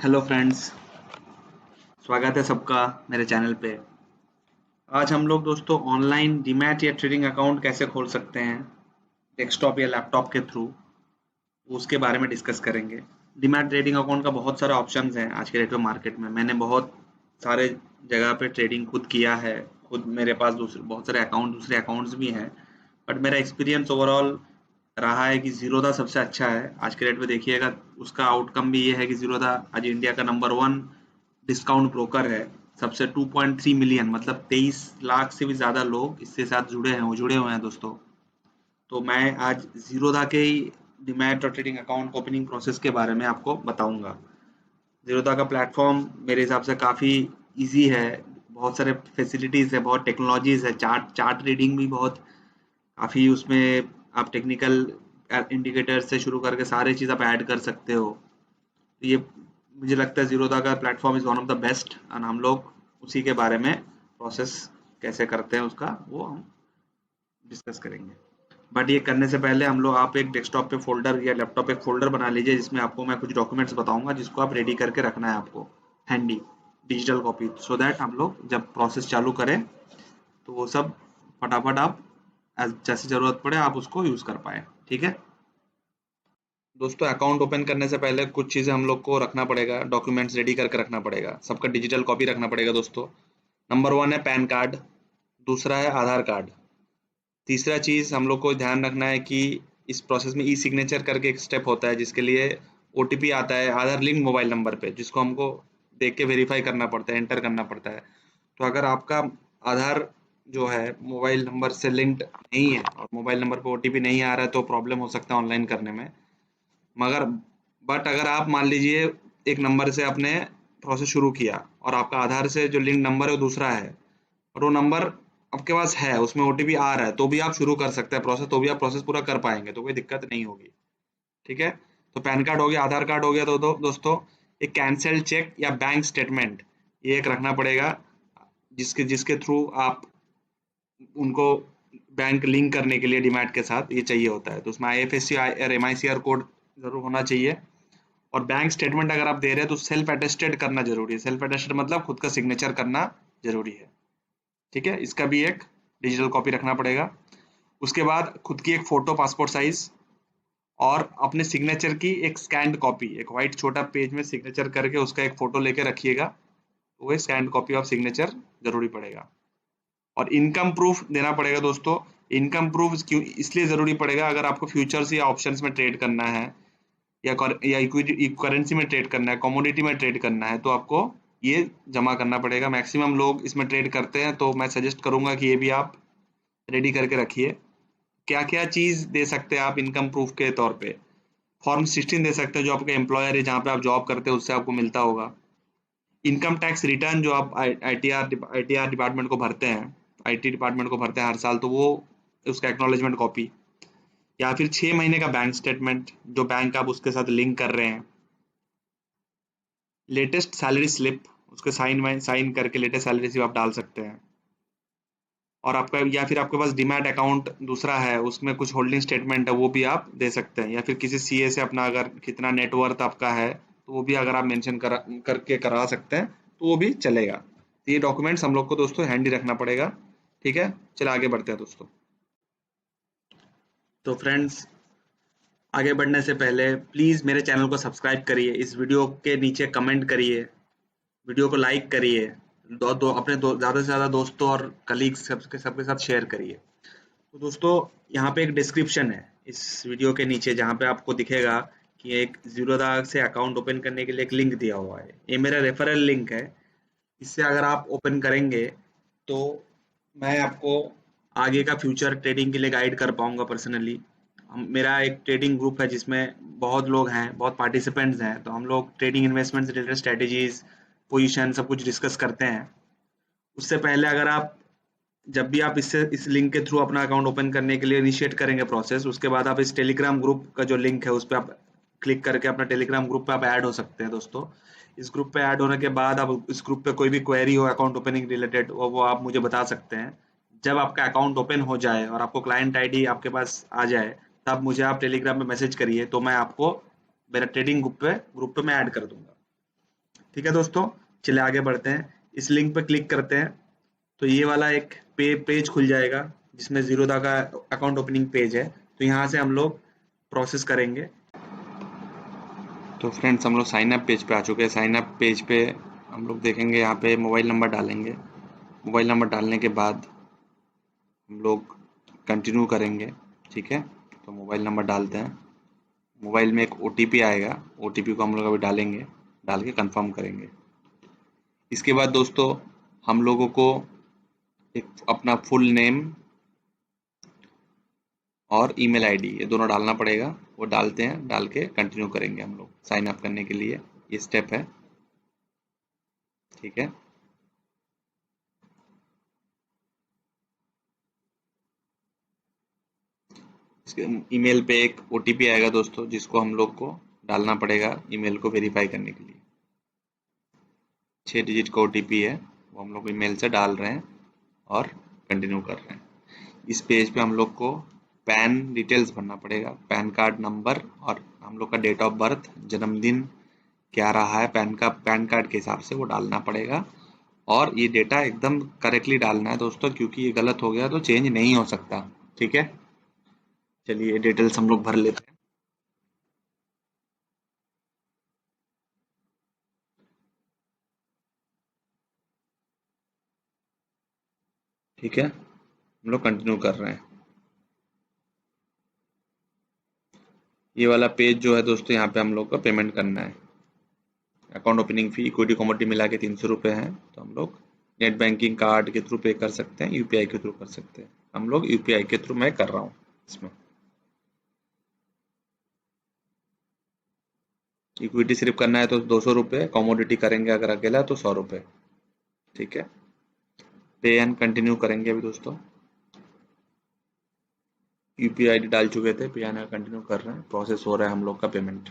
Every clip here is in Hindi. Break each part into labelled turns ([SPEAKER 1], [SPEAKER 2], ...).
[SPEAKER 1] हेलो फ्रेंड्स, स्वागत है सबका मेरे चैनल पे। आज हम लोग दोस्तों ऑनलाइन डीमैट या ट्रेडिंग अकाउंट कैसे खोल सकते हैं डेस्कटॉप या लैपटॉप के थ्रू, उसके बारे में डिस्कस करेंगे। डीमैट ट्रेडिंग अकाउंट का बहुत सारे ऑप्शंस हैं आज के डेट में मार्केट में। मैंने बहुत सारे जगह पे ट्रेडिंग खुद किया है, खुद मेरे पास दूसरे बहुत सारे दूसरे अकाउंट्स भी हैं। बट मेरा एक्सपीरियंस ओवरऑल रहा है कि ज़ीरोधा सबसे अच्छा है आज के डेट में। देखिएगा उसका आउटकम भी ये है कि ज़ीरोधा आज इंडिया का नंबर 1 डिस्काउंट ब्रोकर है। सबसे 2.3 मिलियन मतलब 23 लाख से भी ज़्यादा लोग इसके साथ जुड़े हुए हैं दोस्तों। तो मैं आज ज़ीरोधा के ही डीमैट और ट्रेडिंग अकाउंट ओपनिंग प्रोसेस के बारे में आपको बताऊंगा। ज़ीरोधा का प्लेटफॉर्म मेरे हिसाब से काफ़ी इजी है, बहुत सारे फैसिलिटीज़ है, बहुत टेक्नोलॉजीज़ है, चार्ट रीडिंग भी बहुत काफ़ी उसमें आप टेक्निकल इंडिकेटर से शुरू करके सारी चीज़ आप ऐड कर सकते हो। तो ये मुझे लगता है ज़ीरोधा का platform is one of the best, और हम लोग उसी के बारे में प्रोसेस कैसे करते हैं उसका वो हम डिस्कस करेंगे। बट ये करने से पहले हम लोग आप एक डेस्कटॉप पे फोल्डर या लैपटॉप पे एक फोल्डर बना लीजिए जिसमें आपको मैं कुछ डॉक्यूमेंट्स बताऊंगा जिसको आप रेडी करके रखना है आपको handy digital copy, so that हम लोग जब प्रोसेस चालू करें तो वो सब फटाफट आप जैसे ज़रूरत पड़े आप उसको यूज़ कर पाए। ठीक है दोस्तों, अकाउंट ओपन करने से पहले कुछ चीज़ें हम लोग को रखना पड़ेगा, डॉक्यूमेंट्स रेडी करके रखना पड़ेगा, सबका डिजिटल कॉपी रखना पड़ेगा दोस्तों। नंबर 1 है पैन कार्ड, दूसरा है आधार कार्ड, तीसरा चीज़ हम लोग को ध्यान रखना है कि इस प्रोसेस में ई सिग्नेचर करके एक स्टेप होता है जिसके लिए ओटीपी आता है आधार लिंक मोबाइल नंबर पे, जिसको हमको देख के वेरीफाई करना पड़ता है, एंटर करना पड़ता है। तो अगर आपका आधार जो है मोबाइल नंबर से लिंक्ड नहीं है और मोबाइल नंबर पे ओटीपी नहीं आ रहा है तो प्रॉब्लम हो सकता है ऑनलाइन करने में। मगर बट अगर आप मान लीजिए एक नंबर से आपने प्रोसेस शुरू किया और आपका आधार से जो लिंक नंबर है वो दूसरा है और वो नंबर आपके पास है, उसमें ओटीपी आ रहा है, तो भी आप शुरू कर सकते हैं प्रोसेस, तो भी आप प्रोसेस पूरा कर पाएंगे, तो कोई दिक्कत नहीं होगी। ठीक है, तो पैन कार्ड हो गया, आधार कार्ड हो गया, तो दोस्तों एक कैंसिल चेक या बैंक स्टेटमेंट ये एक रखना पड़ेगा जिसके जिसके थ्रू आप उनको बैंक लिंक करने के लिए डीमैट के साथ ये चाहिए होता है। तो उसमें आईएफएससी और एमआईसीआर कोड जरूर होना चाहिए। और बैंक स्टेटमेंट अगर आप दे रहे हैं तो सेल्फ अटेस्टेड करना जरूरी है। सेल्फ अटेस्टेड मतलब खुद का सिग्नेचर करना जरूरी है। ठीक है, इसका भी एक डिजिटल कॉपी रखना पड़ेगा। उसके बाद खुद की एक फोटो पासपोर्ट साइज और अपने सिग्नेचर की एक स्कैन्ड कॉपी, एक व्हाइट छोटा पेज में सिग्नेचर करके उसका एक फोटो लेके रखिएगा, तो वो स्कैन्ड कॉपी ऑफ सिग्नेचर जरूरी पड़ेगा। और इनकम प्रूफ देना पड़ेगा दोस्तों। इनकम प्रूफ क्यों इसलिए जरूरी पड़ेगा, अगर आपको फ्यूचर्स या ऑप्शंस में ट्रेड करना है या इक्विटी करेंसी में ट्रेड करना है, कमोडिटी में ट्रेड करना है, तो आपको ये जमा करना पड़ेगा। मैक्सिमम लोग इसमें ट्रेड करते हैं, तो मैं सजेस्ट करूंगा कि ये भी आप रेडी करके रखिए। क्या क्या चीज़ दे सकते हैं आप इनकम प्रूफ के तौर पे? फॉर्म 16 दे सकते हैं जो आपका एम्प्लॉयर है, जहाँ पे आप जॉब करते हैं उससे आपको मिलता होगा। इनकम टैक्स रिटर्न जो आप आईटीआर डिपार्टमेंट को भरते हैं, आईटी डिपार्टमेंट को भरते हैं हर साल, तो वो उसका एक्नॉलेजमेंट कॉपी, या फिर 6 महीने का बैंक स्टेटमेंट जो बैंक आप उसके साथ लिंक कर रहे हैं। लेटेस्ट सैलरी स्लिप, उसके साइन करके लेटेस्ट सैलरी स्लिप आप डाल सकते हैं। और आपका या फिर आपके पास डीमैट अकाउंट दूसरा है उसमें कुछ होल्डिंग स्टेटमेंट है वो भी आप दे सकते हैं, या फिर किसी सीए से अपना अगर कितना नेटवर्थ आपका है तो वो भी अगर आप मेंशन करके करा सकते हैं तो वो भी चलेगा। तो ये डॉक्यूमेंट्स हम लोग को दोस्तों हैंडी रखना पड़ेगा। ठीक है, चलो आगे बढ़ते हैं दोस्तों। तो फ्रेंड्स, आगे बढ़ने से पहले प्लीज़ मेरे चैनल को सब्सक्राइब करिए, इस वीडियो के नीचे कमेंट करिए, वीडियो को लाइक करिए, अपने ज़्यादा से ज़्यादा दोस्तों और कलीग्स सबके साथ शेयर करिए। तो दोस्तों यहाँ पे एक डिस्क्रिप्शन है इस वीडियो के नीचे जहाँ पे आपको दिखेगा कि एक ज़ीरोधा से अकाउंट ओपन करने के लिए एक लिंक दिया हुआ है। ये मेरा रेफरल लिंक है, इससे अगर आप ओपन करेंगे तो मैं आपको आगे का फ्यूचर ट्रेडिंग के लिए गाइड कर पाऊंगा पर्सनली। मेरा एक ट्रेडिंग ग्रुप है जिसमें बहुत लोग हैं, बहुत पार्टिसिपेंट्स हैं, तो हम लोग ट्रेडिंग इन्वेस्टमेंट से रिलेटेड स्ट्रेटेजीज, पोजीशन सब कुछ डिस्कस करते हैं। उससे पहले अगर आप जब भी आप इस लिंक के थ्रू अपना अकाउंट ओपन करने के लिए इनिशिएट करेंगे प्रोसेस, उसके बाद आप इस टेलीग्राम ग्रुप का जो लिंक है उस पर आप क्लिक करके अपना टेलीग्राम ग्रुप पे आप ऐड हो सकते हैं दोस्तों। इस ग्रुप पे ऐड होने के बाद आप इस ग्रुप पे कोई भी क्वेरी हो अकाउंट ओपनिंग रिलेटेड वो आप मुझे बता सकते हैं। जब आपका अकाउंट ओपन हो जाए और आपको क्लाइंट आईडी आपके पास आ जाए तब मुझे आप टेलीग्राम में मैसेज करिए, तो मैं आपको मेरा ट्रेडिंग ग्रुप पे मैं ऐड कर दूंगा। ठीक है दोस्तों, चलिए आगे बढ़ते हैं। इस लिंक पे क्लिक करते हैं तो ये वाला एक पेज खुल जाएगा जिसमें जीरोधा का अकाउंट ओपनिंग पेज है। तो यहाँ से हम लोग प्रोसेस करेंगे। तो फ्रेंड्स, हम लोग साइन अप पेज पे आ चुके हैं। साइन अप पेज पे हम लोग देखेंगे, यहाँ पे मोबाइल नंबर डालेंगे। मोबाइल नंबर डालने के बाद हम लोग कंटिन्यू करेंगे। ठीक है, तो मोबाइल नंबर डालते हैं। मोबाइल में एक ओटीपी आएगा, ओटीपी को हम लोग अभी डालेंगे, डाल के कंफर्म करेंगे। इसके बाद दोस्तों हम लोगों को एक अपना फुल नेम और ईमेल आईडी ये दोनों डालना पड़ेगा। वो डालते हैं, डाल के कंटिन्यू करेंगे हम लोग साइन अप करने के लिए। ये स्टेप है। ठीक है, इसके ईमेल पे एक ओटीपी आएगा दोस्तों, जिसको हम लोग को डालना पड़ेगा ईमेल को वेरीफाई करने के लिए। 6 डिजिट का ओटीपी है, वो हम लोग ईमेल से डाल रहे हैं और कंटिन्यू कर रहे हैं। इस पेज पे हम लोग को पैन डिटेल्स भरना पड़ेगा, पैन कार्ड नंबर और हम लोग का डेट ऑफ बर्थ, जन्मदिन क्या रहा है पैन कार्ड के हिसाब से वो डालना पड़ेगा। और ये डेटा एकदम करेक्टली डालना है दोस्तों, क्योंकि ये गलत हो गया तो चेंज नहीं हो सकता। ठीक है, चलिए ये डिटेल्स हम लोग भर लेते हैं। ठीक है, हम लोग कंटिन्यू कर रहे हैं। ये वाला पेज जो है दोस्तों, यहाँ पे हम लोग को पेमेंट करना है। अकाउंट ओपनिंग फी इक्विटी कमोडिटी मिला के 300 रुपये है। तो हम लोग नेट बैंकिंग कार्ड के थ्रू पे कर सकते हैं, यूपीआई के थ्रू कर सकते हैं। हम लोग यूपीआई के थ्रू मैं कर रहा हूँ इसमें। इक्विटी सिर्फ करना है तो 200 रुपये, कमोडिटी करेंगे अगर अकेला तो 100 रुपये। ठीक है, पे एंड कंटिन्यू करेंगे अभी दोस्तों। यूपीआई आईडी डाल चुके थे, पे एंड कंटिन्यू कर रहे हैं। प्रोसेस हो रहा है हम लोग का पेमेंट।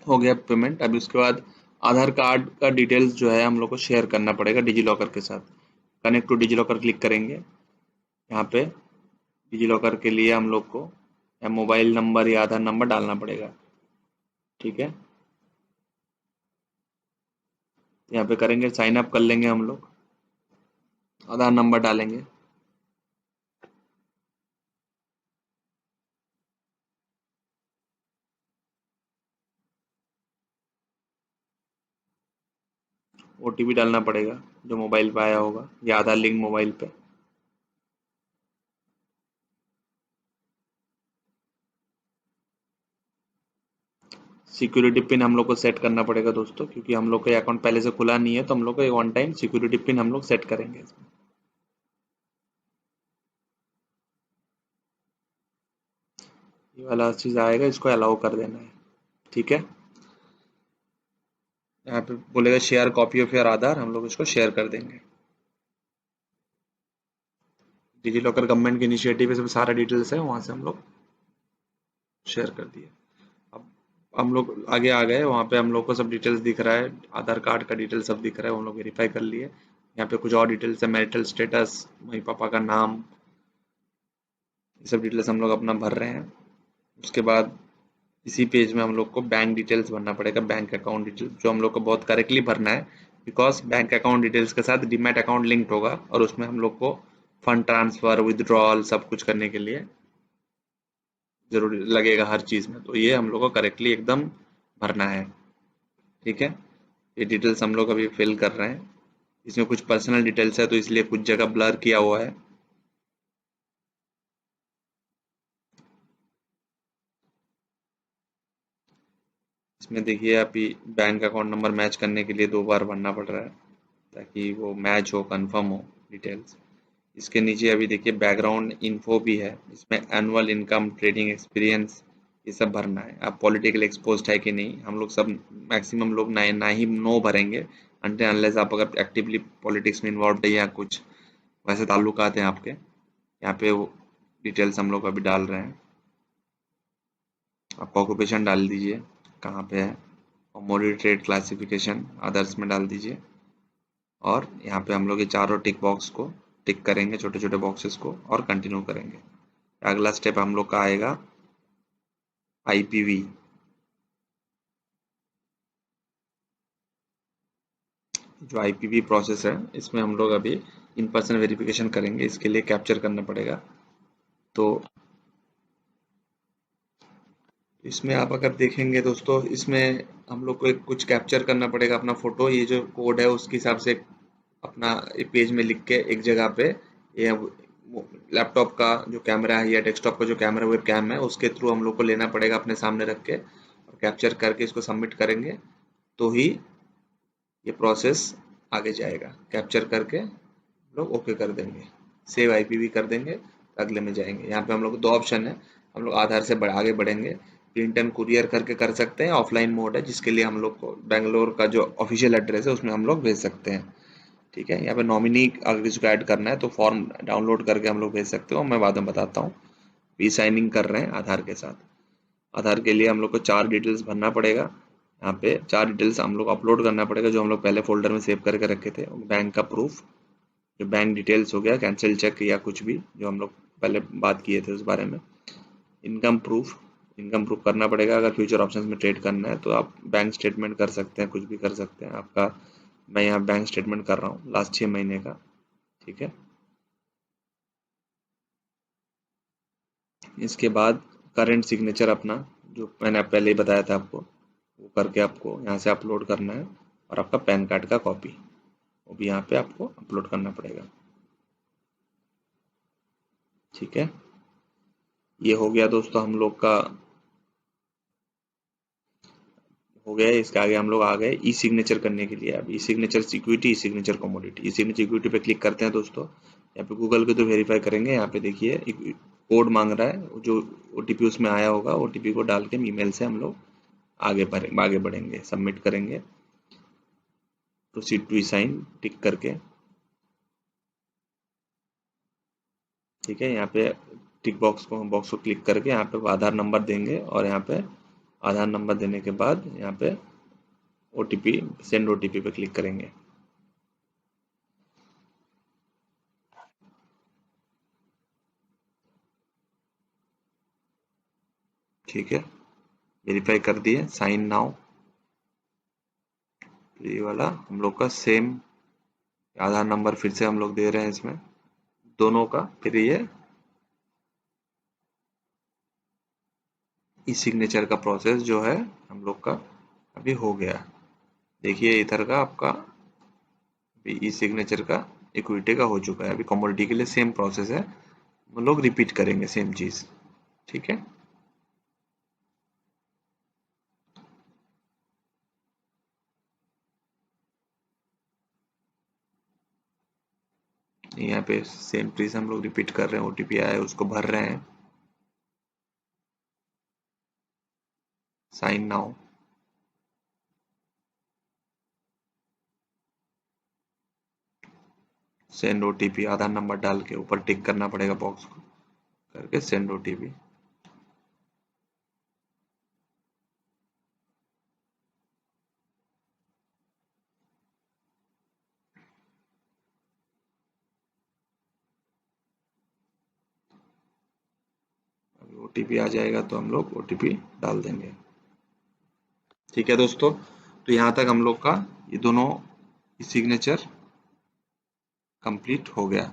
[SPEAKER 1] हो गया पेमेंट। अभी उसके बाद आधार कार्ड का डिटेल्स जो है हम लोग को शेयर करना पड़ेगा डिजी लॉकर के साथ। Connect to DigiLocker click करेंगे। यहाँ पे डिजी लॉकर के लिए हम लोग को या मोबाइल नंबर या आधार नंबर डालना पड़ेगा। ठीक है, यहाँ पे करेंगे, साइन अप कर लेंगे हम लोग, आधार नंबर डालेंगे। ओटीपी डालना पड़ेगा जो मोबाइल पे आया होगा या आधार लिंक मोबाइल पे। सिक्योरिटी पिन हम लोग को सेट करना पड़ेगा दोस्तों, क्योंकि हम लोग का अकाउंट पहले से खुला नहीं है, तो हम लोग को एक वन टाइम सिक्योरिटी पिन हम लोग सेट करेंगे इसमें। ये वाला चीज आएगा, इसको अलाउ कर देना है। ठीक है, यहाँ पे बोलेगा शेयर कॉपी ऑफ योर आधार, हम लोग इसको शेयर कर देंगे। डिजी लॉकर गवर्नमेंट की इनिशिएटिव है, इसमें सारा डिटेल्स है, वहां से हम लोग शेयर कर दिए। अब हम लोग आगे आ गए, वहाँ पे हम लोग को सब डिटेल्स दिख रहा है, आधार कार्ड का डिटेल सब दिख रहा है, हम लोग वेरीफाई कर लिए। यहाँ पे कुछ और डिटेल्स है, मैरिटल स्टेटस, मम्मी पापा का नाम, ये सब डिटेल्स हम लोग अपना भर रहे हैं। उसके बाद इसी पेज में हम लोग को बैंक डिटेल्स भरना पड़ेगा, बैंक अकाउंट डिटेल्स, जो हम लोग को बहुत करेक्टली भरना है, बिकॉज बैंक अकाउंट डिटेल्स के साथ डीमैट अकाउंट लिंक्ड होगा और उसमें हम लोग को फंड ट्रांसफर, विदड्रॉल सब कुछ करने के लिए जरूरी लगेगा हर चीज़ में। तो ये हम लोग को करेक्टली एकदम भरना है। ठीक है, ये डिटेल्स हम लोग अभी फिल कर रहे हैं। इसमें कुछ पर्सनल डिटेल्स है तो इसलिए कुछ जगह ब्लर किया हुआ है। इसमें देखिए अभी बैंक अकाउंट नंबर मैच करने के लिए 2 बार भरना पड़ रहा है ताकि वो मैच हो, कंफर्म हो डिटेल्स। इसके नीचे अभी देखिए बैकग्राउंड इन्फो भी है, इसमें एनुअल इनकम, ट्रेडिंग एक्सपीरियंस, ये सब भरना है। आप पॉलिटिकल एक्सपोज्ड है कि नहीं, हम लोग सब मैक्सिमम लोग ना ही नो भरेंगे अनटिल अनलेस आप अगर एक्टिवली पॉलिटिक्स में इन्वॉल्व है या कुछ वैसे ताल्लुकात हैं आपके। यहाँ पे वो डिटेल्स हम लोग अभी डाल रहे हैं। आप ऑक्यूपेशन डाल दीजिए कहाँ पे है, और मॉडरेट ट्रेड क्लासिफिकेशन अदर्स में डाल दीजिए। और यहाँ पे हम लोग ये चारों टिक बॉक्स को टिक करेंगे, छोटे छोटे बॉक्सेस को, और कंटिन्यू करेंगे। अगला स्टेप हम लोग का आएगा IPV, जो IPV प्रोसेस है इसमें हम लोग अभी इन पर्सन वेरिफिकेशन करेंगे। इसके लिए कैप्चर करना पड़ेगा। तो इसमें आप अगर देखेंगे दोस्तों, इसमें हम लोग को एक कुछ कैप्चर करना पड़ेगा अपना फोटो। ये जो कोड है उसके हिसाब से अपना पेज में लिख के एक जगह पे, ये लैपटॉप का जो कैमरा है या डेस्कटॉप का जो कैमरा वेब कैम है उसके थ्रू हम लोग को लेना पड़ेगा अपने सामने रख के, और कैप्चर करके इसको सबमिट करेंगे तो ही ये प्रोसेस आगे जाएगा। कैप्चर करके लोग ओके कर देंगे, सेव IPV कर देंगे, अगले में जाएंगे। यहाँ पे हम लोग को दो ऑप्शन है, हम लोग आधार से आगे बढ़ेंगे। प्रिंट एंड कुरियर करके कर सकते हैं, ऑफलाइन मोड है जिसके लिए हम लोग को बेंगलोर का जो ऑफिशियल एड्रेस है उसमें हम लोग भेज सकते हैं। ठीक है, यहाँ पे नॉमिनी अगर किसी को ऐड करना है तो फॉर्म डाउनलोड करके हम लोग भेज सकते हो, मैं बाद में बताता हूँ। वी साइनिंग कर रहे हैं आधार के साथ। आधार के लिए हम लोग को 4 डिटेल्स भरना पड़ेगा। यहाँ पे 4 डिटेल्स हम लोग अपलोड करना पड़ेगा जो हम लोग पहले फोल्डर में सेव करके रखे थे। बैंक का प्रूफ, जो बैंक डिटेल्स हो गया, कैंसिल चेक या कुछ भी जो हम लोग पहले बात किए थे उस बारे में। इनकम प्रूफ, इनकम प्रूफ करना पड़ेगा। अगर फ्यूचर ऑप्शंस में ट्रेड करना है तो आप बैंक स्टेटमेंट कर सकते हैं, कुछ भी कर सकते हैं आपका। मैं यहाँ बैंक स्टेटमेंट कर रहा हूँ लास्ट 6 महीने का। ठीक है, इसके बाद करेंट सिग्नेचर अपना, जो मैंने पहले ही बताया था आपको, वो करके आपको यहाँ से अपलोड करना है। और आपका पैन कार्ड का कॉपी, वो भी यहाँ पे आपको अपलोड करना पड़ेगा। ठीक है, ये हो गया दोस्तों हम लोग का, हो गया है। इसके आगे हम लोग आ गए ई सिग्नेचर करने के लिए। अब ई सिग्नेचर सिक्योरिटी, ई सिग्नेचर कमोडिटी। ई सिग्नेचर सिक्योरिटी पे क्लिक करते हैं दोस्तों। यहाँ पे गूगल के तो वेरीफाई करेंगे। यहाँ पे देखिए कोड मांग रहा है, जो OTP उसमें आया होगा OTP को डाल के ईमेल से हम लोग आगे बढ़ेंगे, सबमिट करेंगे। प्रोसीड टू साइन टिक करके। ठीक है, यहाँ पे टिक बॉक्स को क्लिक करके यहाँ पे आधार नंबर देंगे, और यहाँ पे आधार नंबर देने के बाद यहाँ पे OTP, सेंड OTP पे क्लिक करेंगे। ठीक है, वेरीफाई कर दिए, साइन नाउ। ये वाला हम लोग का सेम आधार नंबर फिर से हम लोग दे रहे हैं इसमें दोनों का। फिर ये ई सिग्नेचर का प्रोसेस जो है हम लोग का अभी हो गया। देखिए इधर का आपका ई सिग्नेचर का इक्विटी का हो चुका है। अभी कमोडिटी के लिए सेम प्रोसेस है, हम लोग रिपीट करेंगे सेम चीज। ठीक है, यहाँ पे सेम चीज हम लोग रिपीट कर रहे हैं। OTP आया है उसको भर रहे हैं, साइन नाउ। सेंड OTP, आधार नंबर डाल के ऊपर टिक करना पड़ेगा बॉक्स को करके, सेंड OTP। OTP आ जाएगा तो हम लोग OTP डाल देंगे। ठीक है दोस्तों, तो यहाँ तक हम लोग का ये दोनों सिग्नेचर कंप्लीट हो गया।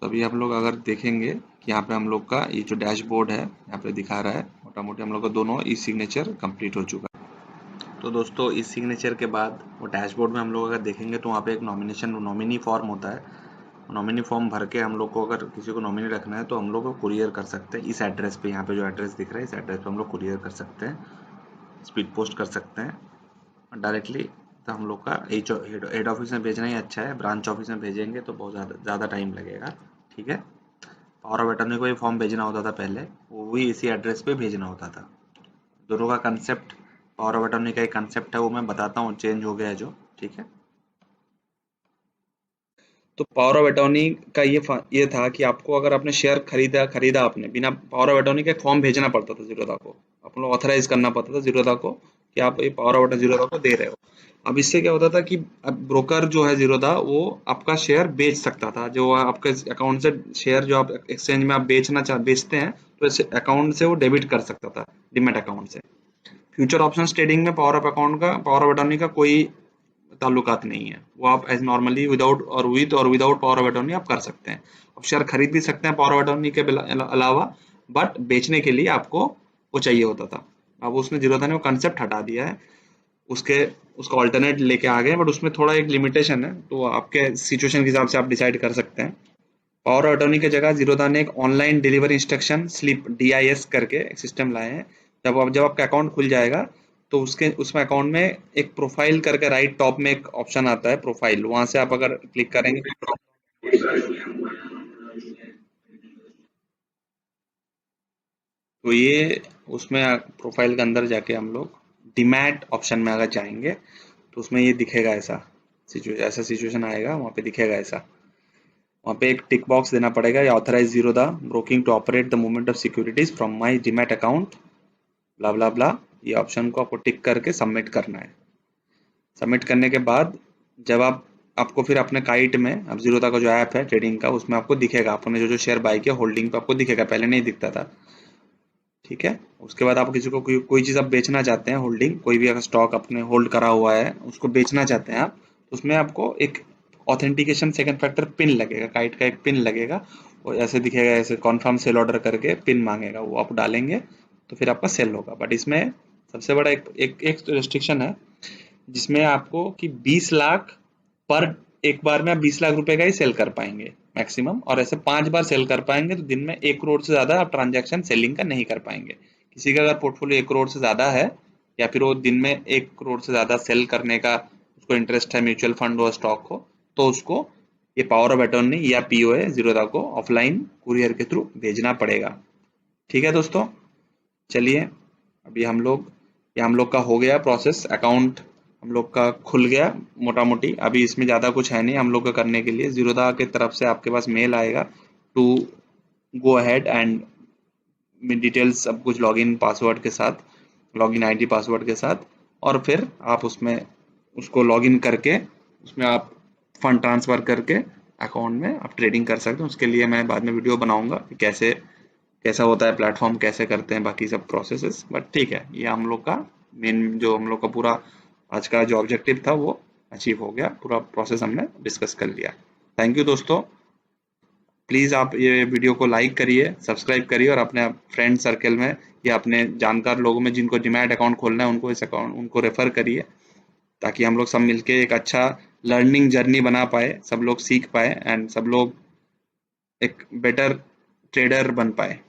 [SPEAKER 1] तो अभी हम लोग अगर देखेंगे कि यहाँ पे हम लोग का ये जो डैशबोर्ड है यहाँ पे दिखा रहा है, मोटा मोटी हम लोग का दोनों ई सिग्नेचर कंप्लीट हो चुका है। तो दोस्तों इस सिग्नेचर के बाद वो डैशबोर्ड में हम लोग अगर देखेंगे तो वहाँ पे एक नॉमिनी फॉर्म होता है। नॉमिनी फॉर्म भर के हम लोग को अगर किसी को नॉमिनी रखना है तो हम लोग को कुरियर कर सकते हैं इस एड्रेस पे। यहाँ पे जो एड्रेस दिख रहा है इस एड्रेस पे हम लोग कुरियर कर सकते हैं, स्पीड पोस्ट कर सकते हैं डायरेक्टली। तो हम लोग का हेड ऑफिस में भेजना ही अच्छा है, ब्रांच ऑफिस में भेजेंगे तो बहुत ज़्यादा टाइम लगेगा। ठीक है, पावर ऑफ अटर्नी को भी फॉर्म भेजना होता था पहले, वो भी इसी एड्रेस पे भेजना होता था। दोनों का कंसेप्ट, पावर ऑफ अटर्नी का एक कंसेप्ट है वो मैं बताता हूँ, चेंज हो गया है जो। ठीक है, तो पावर ऑफ अटॉर्नी का ये था कि आपको अगर आपने शेयर खरीदा आपने बिना पावर ऑफ अटॉर्नी के फॉर्म भेजना पड़ता था जीरोधा को, आप लोग ऑथराइज करना पड़ता था जीरोधा को कि आप ये पावर ऑफ अटर्नी जीरोधा को दे रहे हो। अब इससे क्या होता था कि अब ब्रोकर जो है जीरोधा वो आपका शेयर बेच सकता था, जो आपके अकाउंट से शेयर जो आप एक्सचेंज में आप बेचते हैं तो इस अकाउंट से वो डेबिट कर सकता था, डीमैट अकाउंट से। फ्यूचर ऑप्शंस ट्रेडिंग में पावर ऑफ अटर्नी का कोई ताल्लुकात नहीं है, वो आप एज नॉर्मली विदाउट और विदाउट पावर ऑफ अटर्नी आप कर सकते हैं। आप शेयर खरीद भी सकते हैं पावर ऑफ अटर्नी के अलावा, बट बेचने के लिए आपको वो चाहिए होता था। अब उसने जीरोधा ने वो कंसेप्ट हटा दिया है, उसके उसका ऑल्टरनेट लेके आ गए, बट उसमें थोड़ा एक लिमिटेशन है, तो आपके सिचुएशन के हिसाब से आप डिसाइड कर सकते हैं। पावर ऑफ अटर्नी की जगह जीरोधा ने एक online delivery instruction slip DIS करके एक सिस्टम लाए हैं। जब आपका अकाउंट खुल जाएगा तो उसके उसमें अकाउंट में एक प्रोफाइल करके राइट टॉप में एक ऑप्शन आता है प्रोफाइल, वहां से आप अगर क्लिक करेंगे तो ये उसमें प्रोफाइल के अंदर जाके हम लोग डीमैट ऑप्शन में अगर जाएंगे तो उसमें ये दिखेगा, ऐसा सिचुएशन आएगा, वहां पे दिखेगा ऐसा। वहाँ पे एक टिक बॉक्स देना पड़ेगा, या authorise Zerodha broking to operate the movement of securities from my demat account blah blah blah. ये ऑप्शन को आपको टिक करके सबमिट करना है। सबमिट करने के बाद जब आपको फिर अपने काइट में, अब जीरोधा का जो ऐप है ट्रेडिंग का, उसमें आपको दिखेगा आपने जो जो शेयर बाय किया होल्डिंग पे आपको दिखेगा, पहले नहीं दिखता था। ठीक है, उसके बाद आप किसी को कोई चीज़ आप बेचना चाहते हैं, होल्डिंग कोई भी अगर स्टॉक अपने होल्ड करा हुआ है उसको बेचना चाहते हैं आप, तो उसमें आपको एक ऑथेंटिकेशन सेकंड फैक्टर पिन लगेगा, काइट का एक पिन लगेगा, और ऐसे दिखेगा, ऐसे कॉन्फर्म सेल ऑर्डर करके पिन मांगेगा, वो आप डालेंगे तो फिर आपका सेल होगा। बट इसमें सबसे बड़ा एक रेस्ट्रिक्शन है, जिसमें आपको कि 20 लाख पर एक बार में आप 20 लाख रुपए का ही सेल कर पाएंगे मैक्सिमम, और ऐसे 5 बार सेल कर पाएंगे, तो दिन में 1 करोड़ से ज्यादा आप ट्रांजैक्शन सेलिंग का नहीं कर पाएंगे। किसी का अगर पोर्टफोलियो 1 करोड़ से ज्यादा है, या फिर वो दिन में 1 करोड़ से ज्यादा सेल करने का उसको इंटरेस्ट है, म्यूचुअल फंड हो स्टॉक हो, तो उसको ये पावर ऑफ अटॉर्नी या POA जीरोधा को ऑफलाइन कुरियर के थ्रू भेजना पड़ेगा। ठीक है दोस्तों, चलिए अभी हम लोग का हो गया प्रोसेस, अकाउंट हम लोग का खुल गया मोटा मोटी। अभी इसमें ज़्यादा कुछ है नहीं हम लोग का करने के लिए, जीरोधा की तरफ से आपके पास मेल आएगा to go ahead and details सब कुछ लॉगिन पासवर्ड के साथ, लॉगिन ID पासवर्ड के साथ, और फिर आप उसमें उसको लॉगिन करके उसमें आप फंड ट्रांसफ़र करके अकाउंट में आप ट्रेडिंग कर सकते हैं। उसके लिए मैं बाद में वीडियो बनाऊंगा कि कैसे कैसा होता है प्लेटफॉर्म, कैसे करते हैं बाकी सब प्रोसेसेस। बट ठीक है, ये हम लोग का मेन जो हम लोग का पूरा आज का जो ऑब्जेक्टिव था वो अचीव हो गया, पूरा प्रोसेस हमने डिस्कस कर लिया। थैंक यू दोस्तों, प्लीज़ आप ये वीडियो को लाइक करिए, सब्सक्राइब करिए, और अपने फ्रेंड सर्कल में या अपने जानकार लोगों में जिनको डीमैट अकाउंट खोलना है उनको इस अकाउंट उनको रेफर करिए, ताकि हम लोग सब मिलके एक अच्छा लर्निंग जर्नी बना पाए, सब लोग सीख पाए एंड सब लोग एक बेटर ट्रेडर बन पाए।